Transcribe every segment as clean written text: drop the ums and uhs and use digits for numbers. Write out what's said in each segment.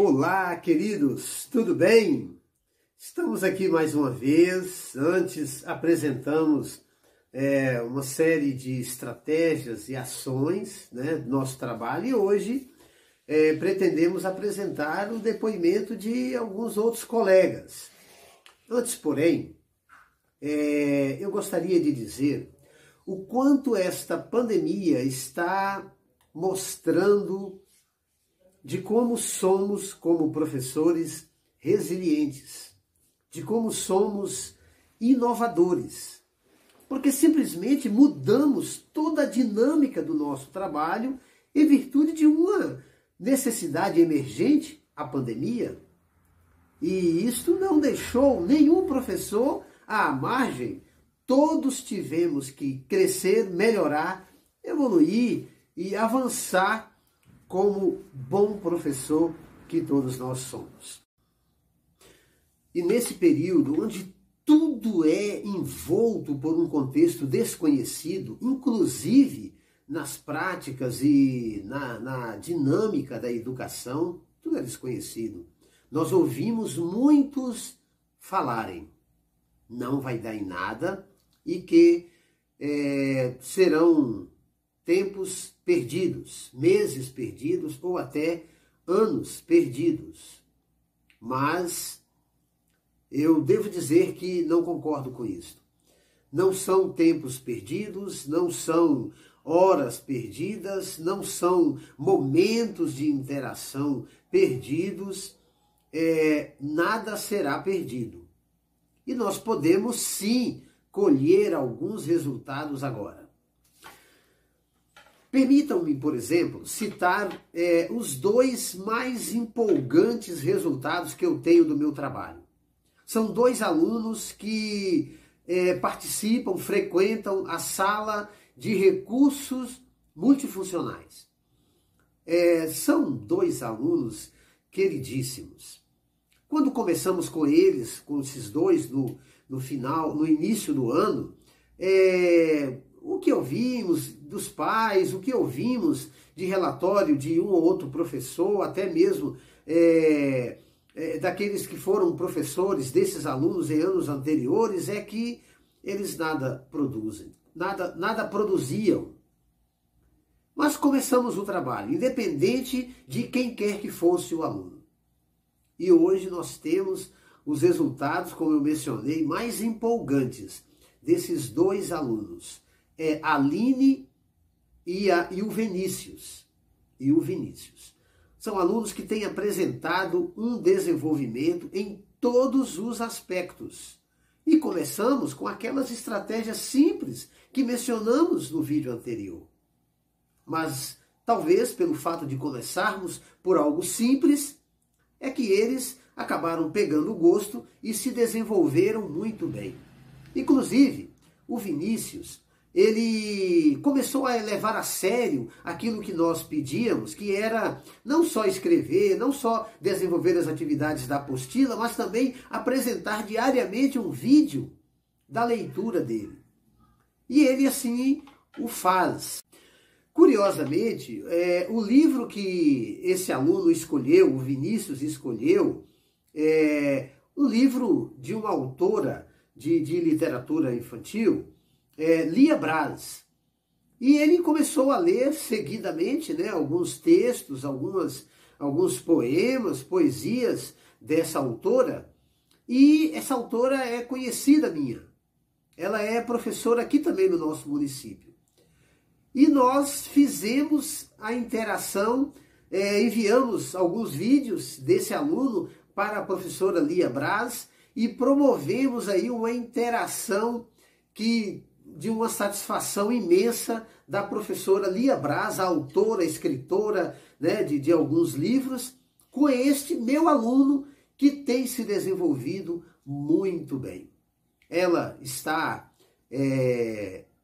Olá, queridos, tudo bem? Estamos aqui mais uma vez. Antes apresentamos uma série de estratégias e ações, do nosso trabalho, e hoje pretendemos apresentar o depoimento de alguns outros colegas. Antes, porém, eu gostaria de dizer o quanto esta pandemia está mostrando de como somos, como professores, resilientes, de como somos inovadores, porque simplesmente mudamos toda a dinâmica do nosso trabalho em virtude de uma necessidade emergente, a pandemia, e isto não deixou nenhum professor à margem. Todos tivemos que crescer, melhorar, evoluir e avançar como bom professor que todos nós somos. E nesse período onde tudo é envolto por um contexto desconhecido, inclusive nas práticas e na dinâmica da educação, tudo é desconhecido. Nós ouvimos muitos falarem, não vai dar em nada e que serão tempos perdidos, meses perdidos ou até anos perdidos. Mas eu devo dizer que não concordo com isso. Não são tempos perdidos, não são horas perdidas, não são momentos de interação perdidos, nada será perdido. E nós podemos sim colher alguns resultados agora. Permitam-me, por exemplo, citar os dois mais empolgantes resultados que eu tenho do meu trabalho. São dois alunos que participam, frequentam a sala de recursos multifuncionais. São dois alunos queridíssimos. Quando começamos com eles, com esses dois, no início do ano, o que ouvimos dos pais, o que ouvimos de relatório de um ou outro professor, até mesmo daqueles que foram professores desses alunos em anos anteriores, é que eles nada produzem, nada produziam. Mas começamos o trabalho, independente de quem quer que fosse o aluno. E hoje nós temos os resultados, como eu mencionei, mais empolgantes desses dois alunos. A Aline e o Vinícius. São alunos que têm apresentado um desenvolvimento em todos os aspectos. E começamos com aquelas estratégias simples que mencionamos no vídeo anterior. Mas talvez pelo fato de começarmos por algo simples, é que eles acabaram pegando o gosto e se desenvolveram muito bem. Inclusive, o Vinícius, ele começou a levar a sério aquilo que nós pedíamos, que era não só escrever, não só desenvolver as atividades da apostila, mas também apresentar diariamente um vídeo da leitura dele. E ele assim o faz. Curiosamente, o livro que esse aluno escolheu, o Vinícius escolheu, é um livro de uma autora de literatura infantil, Lia Braz. E ele começou a ler seguidamente alguns textos, alguns poemas, poesias dessa autora. E essa autora é conhecida minha. Ela é professora aqui também no nosso município. E nós fizemos a interação, enviamos alguns vídeos desse aluno para a professora Lia Braz e promovemos aí uma interação de uma satisfação imensa da professora Lia Braz, a autora, escritora de alguns livros, com este meu aluno que tem se desenvolvido muito bem. Ela está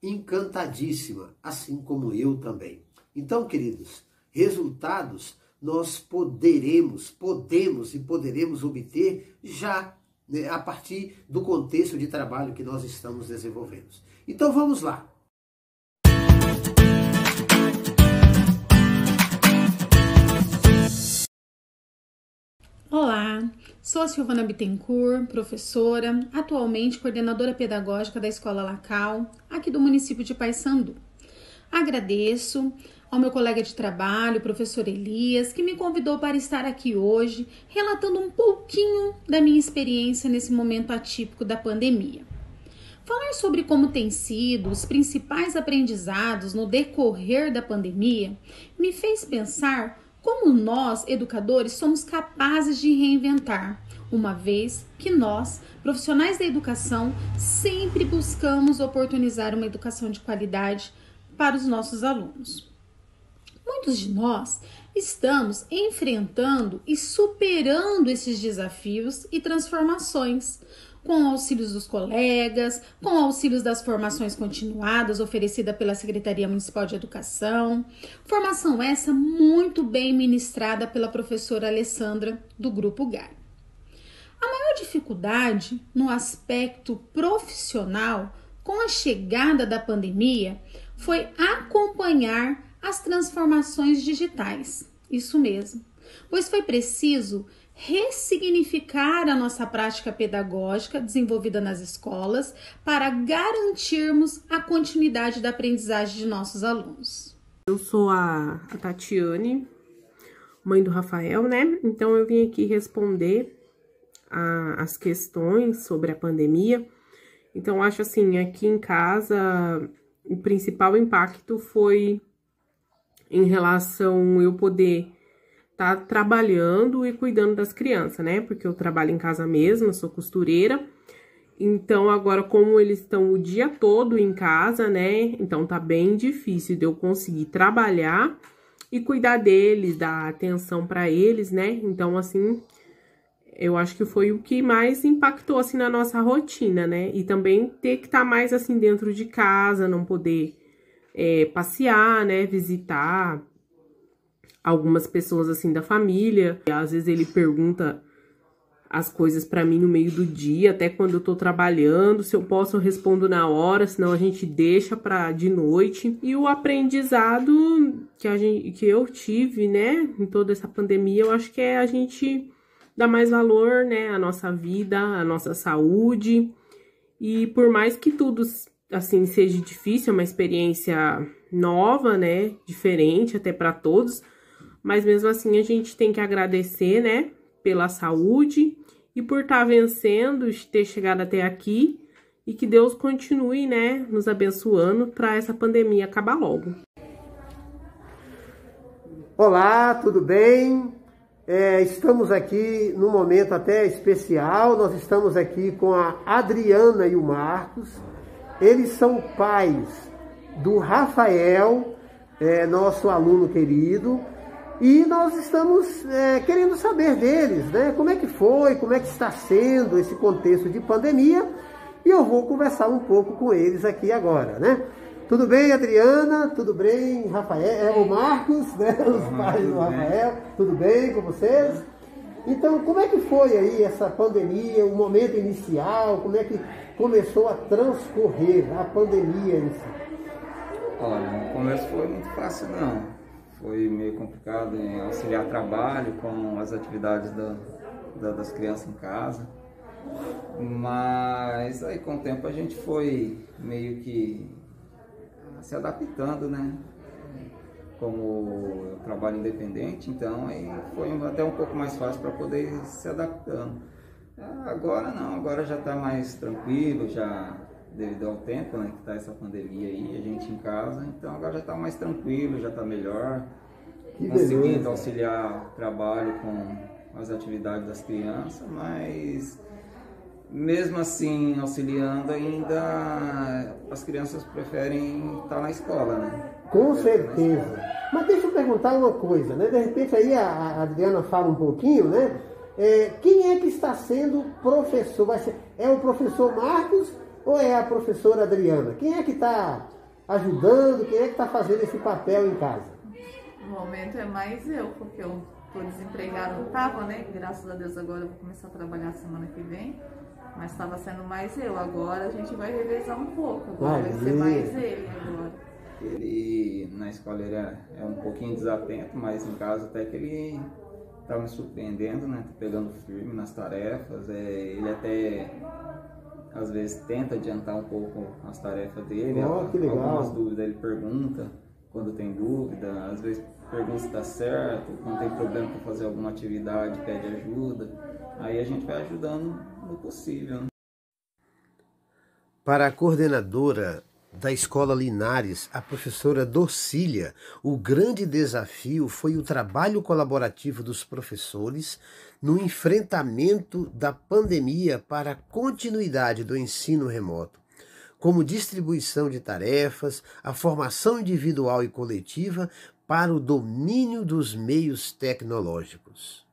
encantadíssima, assim como eu também. Então, queridos, resultados nós podemos e poderemos obter já a partir do contexto de trabalho que nós estamos desenvolvendo. Então vamos lá. Olá, sou a Silvana Bittencourt, professora, atualmente coordenadora pedagógica da Escola Lacal, aqui do município de Paysandu. Agradeço ao meu colega de trabalho, o professor Elias, que me convidou para estar aqui hoje, relatando um pouquinho da minha experiência nesse momento atípico da pandemia. Falar sobre como têm sido os principais aprendizados no decorrer da pandemia me fez pensar como nós, educadores, somos capazes de reinventar, uma vez que nós, profissionais da educação, sempre buscamos oportunizar uma educação de qualidade para os nossos alunos. Muitos de nós estamos enfrentando e superando esses desafios e transformações, com auxílios dos colegas, com auxílios das formações continuadas oferecida pela Secretaria Municipal de Educação, formação essa muito bem ministrada pela professora Alessandra do Grupo GAI. A maior dificuldade no aspecto profissional com a chegada da pandemia foi acompanhar as transformações digitais, isso mesmo, pois foi preciso ressignificar a nossa prática pedagógica desenvolvida nas escolas para garantirmos a continuidade da aprendizagem de nossos alunos. Eu sou a Tatiane, mãe do Rafael, né? Então eu vim aqui responder as questões sobre a pandemia. Então acho assim, aqui em casa o principal impacto foi em relação eu poder tá trabalhando e cuidando das crianças, né? Porque eu trabalho em casa mesmo, sou costureira. Então, agora, como eles estão o dia todo em casa, né? Então, tá bem difícil de eu conseguir trabalhar e cuidar deles, dar atenção para eles, né? Então, assim, eu acho que foi o que mais impactou, assim, na nossa rotina, né? E também ter que estar mais, assim, dentro de casa, não poder passear, né? Visitar algumas pessoas assim da família. E às vezes ele pergunta as coisas pra mim no meio do dia, até quando eu tô trabalhando, se eu posso eu respondo na hora, senão a gente deixa pra de noite. E o aprendizado que eu tive, né, em toda essa pandemia, eu acho que é a gente dar mais valor, né, à nossa vida, à nossa saúde. E por mais que tudo assim seja difícil, é uma experiência nova, né, diferente até pra todos. Mas mesmo assim a gente tem que agradecer, né, pela saúde e por estar vencendo, ter chegado até aqui e que Deus continue, né, nos abençoando para essa pandemia acabar logo. Olá, tudo bem? Estamos aqui num momento até especial, nós estamos aqui com a Adriana e o Marcos. Eles são pais do Rafael, nosso aluno querido. E nós estamos querendo saber deles, né? Como é que foi, como é que está sendo esse contexto de pandemia. E eu vou conversar um pouco com eles aqui agora, né? Tudo bem, Adriana? Tudo bem, Rafael? O Marcos, né? Os pais do Rafael. Tudo bem com vocês? Então, como é que foi aí essa pandemia, o momento inicial? Como é que começou a transcorrer a pandemia em si? Olha, no começo foi muito fácil, não. Foi meio complicado em auxiliar trabalho com as atividades das crianças em casa. Mas aí com o tempo a gente foi meio que se adaptando, né? Como eu trabalho independente, então aí foi até um pouco mais fácil para poder ir se adaptando. Agora não, agora já está mais tranquilo, já devido ao tempo, né, que está essa pandemia aí, a gente em casa, então agora já está mais tranquilo, já está melhor, conseguindo auxiliar trabalho com as atividades das crianças, mas mesmo assim auxiliando ainda as crianças preferem estar na escola, né? Com certeza. Mas deixa eu perguntar uma coisa, né? De repente aí a Adriana fala um pouquinho, né? Quem é que está sendo professor? É o professor Marcos ou é a professora Adriana? Quem é que está ajudando? Quem é que está fazendo esse papel em casa? No momento é mais eu, porque eu estou desempregada, não estava, né? Graças a Deus agora eu vou começar a trabalhar semana que vem. Mas estava sendo mais eu. Agora a gente vai revezar um pouco. Agora vai ser mais ele agora. Ele na escola ele é um pouquinho desatento, mas em casa até que ele tá me surpreendendo, né? Tá pegando firme nas tarefas. Ele até às vezes tenta adiantar um pouco as tarefas dele. Que legal. Algumas dúvidas ele pergunta quando tem dúvida, às vezes pergunta se está certo, quando tem problema para fazer alguma atividade, pede ajuda. Aí a gente vai ajudando no possível, né? Para a coordenadora da Escola Linares, a professora Dorcília, o grande desafio foi o trabalho colaborativo dos professores no enfrentamento da pandemia para a continuidade do ensino remoto, como distribuição de tarefas, a formação individual e coletiva para o domínio dos meios tecnológicos.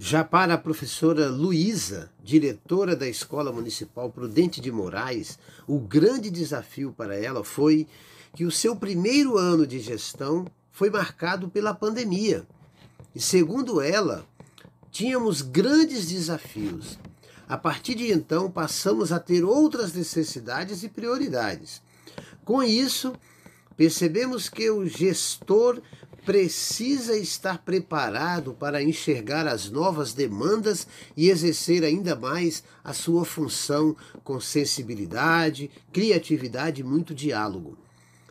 Já para a professora Luísa, diretora da Escola Municipal Prudente de Moraes, o grande desafio para ela foi que o seu primeiro ano de gestão foi marcado pela pandemia. E segundo ela, tínhamos grandes desafios. A partir de então, passamos a ter outras necessidades e prioridades. Com isso, percebemos que o gestor precisa estar preparado para enxergar as novas demandas e exercer ainda mais a sua função com sensibilidade, criatividade e muito diálogo,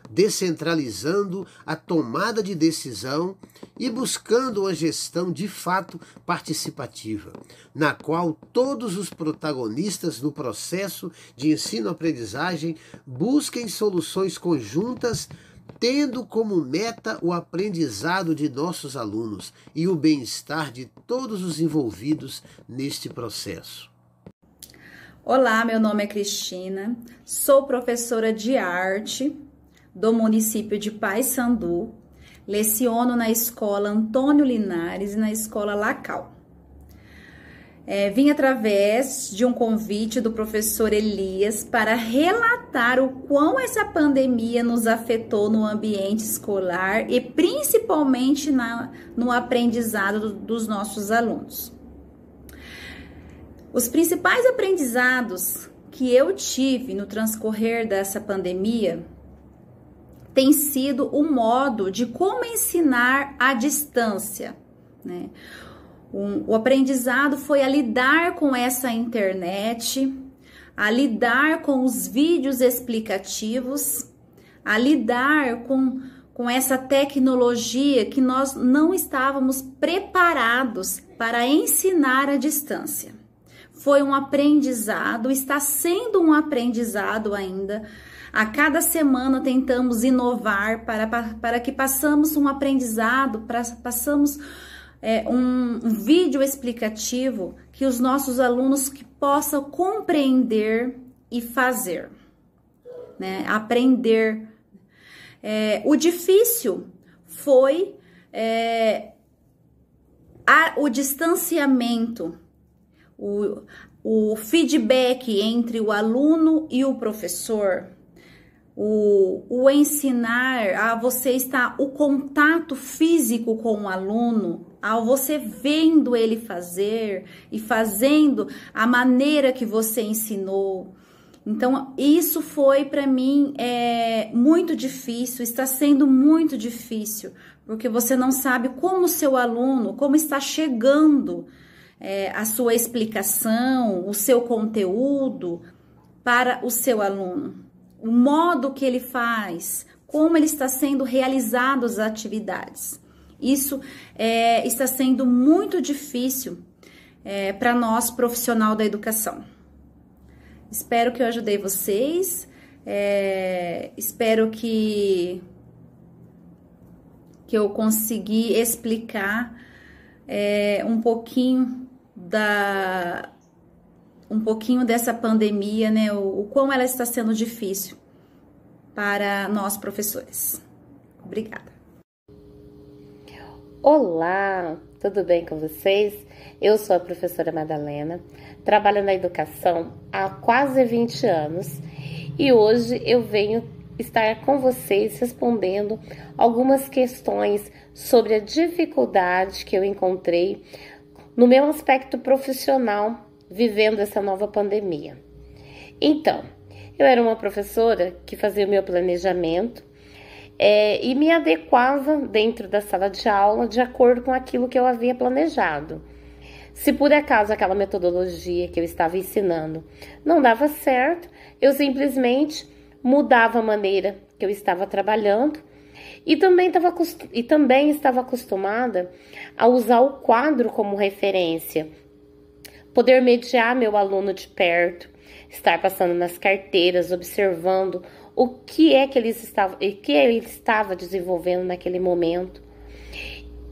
descentralizando a tomada de decisão e buscando uma gestão de fato participativa, na qual todos os protagonistas do processo de ensino-aprendizagem busquem soluções conjuntas, tendo como meta o aprendizado de nossos alunos e o bem-estar de todos os envolvidos neste processo. Olá, meu nome é Cristina, sou professora de arte do município de Paysandu, leciono na escola Antônio Linares e na escola Lacal. Vim através de um convite do professor Elias para relatar o quão essa pandemia nos afetou no ambiente escolar e principalmente no aprendizado dos nossos alunos. Os principais aprendizados que eu tive no transcorrer dessa pandemia tem sido o modo de como ensinar à distância, né? O aprendizado foi a lidar com essa internet, a lidar com os vídeos explicativos, a lidar com essa tecnologia que nós não estávamos preparados para ensinar à distância. Foi um aprendizado, está sendo um aprendizado ainda. A cada semana tentamos inovar para que passamos um aprendizado, passamos um vídeo explicativo que os nossos alunos que possam compreender e fazer, né? Aprender. O difícil foi o distanciamento, o feedback entre o aluno e o professor, o ensinar a você estar, o contato físico com o aluno, ao você vendo ele fazer e fazendo a maneira que você ensinou. Então, isso foi para mim muito difícil, está sendo muito difícil, porque você não sabe como o seu aluno, como está chegando a sua explicação, o seu conteúdo para o seu aluno. O modo que ele faz, como ele está sendo realizado as atividades. Isso está sendo muito difícil para nós, profissional da educação. Espero que eu ajudei vocês, espero que eu consegui explicar um pouquinho dessa pandemia, né? O quão ela está sendo difícil para nós professores. Obrigada. Olá, tudo bem com vocês? Eu sou a professora Madalena, trabalho na educação há quase 20 anos e hoje eu venho estar com vocês respondendo algumas questões sobre a dificuldade que eu encontrei no meu aspecto profissional vivendo essa nova pandemia. Então, eu era uma professora que fazia o meu planejamento e me adequava dentro da sala de aula de acordo com aquilo que eu havia planejado. Se por acaso aquela metodologia que eu estava ensinando não dava certo, eu simplesmente mudava a maneira que eu estava trabalhando e também estava acostumada a usar o quadro como referência, poder mediar meu aluno de perto, estar passando nas carteiras, observando o que é que ele estava desenvolvendo naquele momento.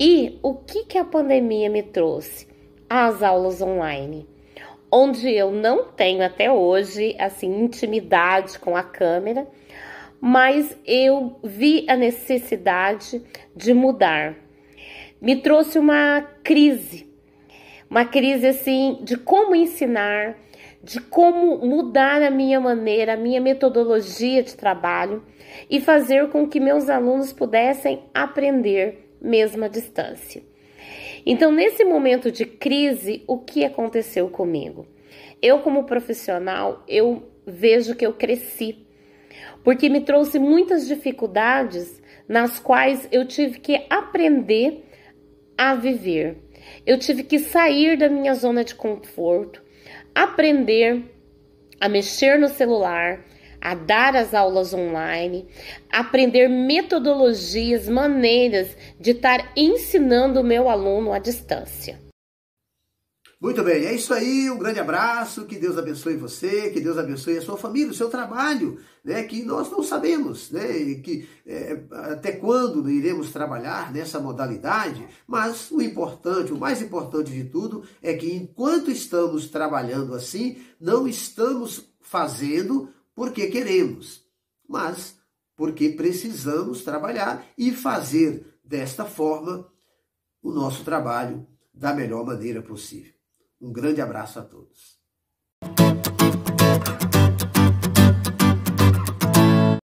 E o que a pandemia me trouxe? As aulas online, onde eu não tenho até hoje assim intimidade com a câmera, mas eu vi a necessidade de mudar. Me trouxe uma crise assim de como ensinar, de como mudar a minha maneira, a minha metodologia de trabalho e fazer com que meus alunos pudessem aprender mesmo à distância. Então, nesse momento de crise, o que aconteceu comigo? Eu, como profissional, eu vejo que eu cresci, porque me trouxe muitas dificuldades nas quais eu tive que aprender a viver. Eu tive que sair da minha zona de conforto, aprender a mexer no celular, a dar as aulas online, aprender metodologias, maneiras de estar ensinando o meu aluno à distância. Muito bem, é isso aí, um grande abraço, que Deus abençoe você, que Deus abençoe a sua família, o seu trabalho, né, que nós não sabemos, né, até quando iremos trabalhar nessa modalidade, mas o mais importante de tudo é que enquanto estamos trabalhando assim, não estamos fazendo porque queremos, mas porque precisamos trabalhar e fazer desta forma o nosso trabalho da melhor maneira possível. Um grande abraço a todos.